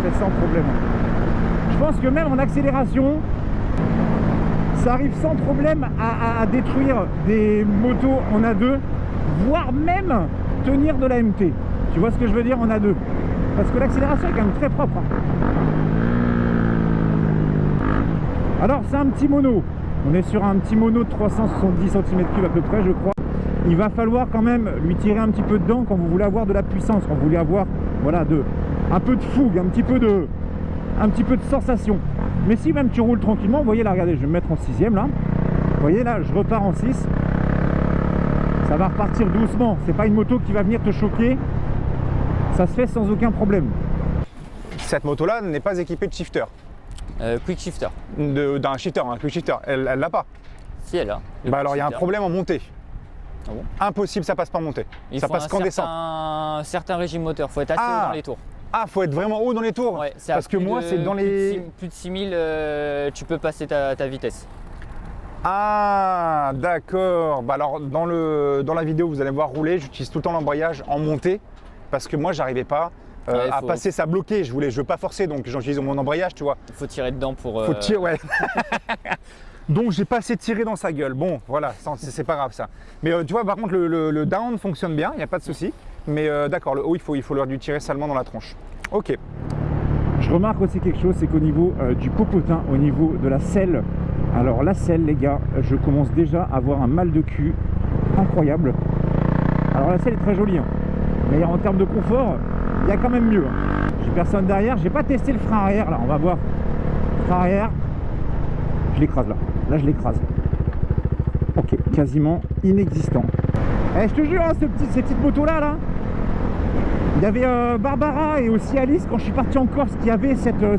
fait sans problème. Je pense que même en accélération, ça arrive sans problème à détruire des motos en A2, voire même tenir de la MT. Tu vois ce que je veux dire en A2? Parce que l'accélération est quand même très propre. Alors c'est un petit mono. On est sur un petit mono de 370 cm3 à peu près, je crois. Il va falloir quand même lui tirer un petit peu dedans quand vous voulez avoir de la puissance, quand vous voulez avoir voilà, un peu de fougue, un petit peu de sensation. Mais si même tu roules tranquillement, vous voyez là, regardez, je vais me mettre en 6ème là. Vous voyez là, je repars en 6. Ça va repartir doucement. C'est pas une moto qui va venir te choquer. Ça se fait sans aucun problème. Cette moto-là n'est pas équipée de shifter. Quick shifter. D'un shifter, un quick shifter. Elle l'a pas. Si elle a. Bah alors il y a un problème en montée. Ah bon? Impossible, ça passe pas en montée. Il ça faut passe qu'en descente. un certain régime moteur. Il faut être assez haut dans les tours. Ah, faut être vraiment haut dans les tours. Ouais, parce que moi, c'est dans les... Plus de 6000, tu peux passer ta vitesse. Ah, d'accord. Bah alors, dans la vidéo, vous allez me voir rouler. J'utilise tout le temps l'embrayage en montée. Parce que moi, j'arrivais pas à passer, ça bloquait. Je veux pas forcer, donc j'utilise mon embrayage, tu vois. Il faut tirer dedans pour... Faut tirer, ouais. Donc, j'ai pas assez tiré dans sa gueule. Bon, voilà, c'est pas grave ça. Mais tu vois, par contre, le down fonctionne bien, il n'y a pas de souci. Mais d'accord, le haut, il faut leur lui tirer salement dans la tronche. Ok. Je remarque aussi quelque chose, c'est qu'au niveau du popotin, au niveau de la selle, alors la selle, les gars, je commence déjà à avoir un mal de cul incroyable. Alors la selle est très jolie, hein, mais en termes de confort, il y a quand même mieux. Hein. J'ai personne derrière, j'ai pas testé le frein arrière, là, on va voir. Frein arrière, je l'écrase là. Là, je l'écrase. Ok, quasiment inexistant. Eh, je te jure, hein, ces petites motos-là, là, il y avait Barbara et aussi Alice, quand je suis parti en Corse, qui avait cette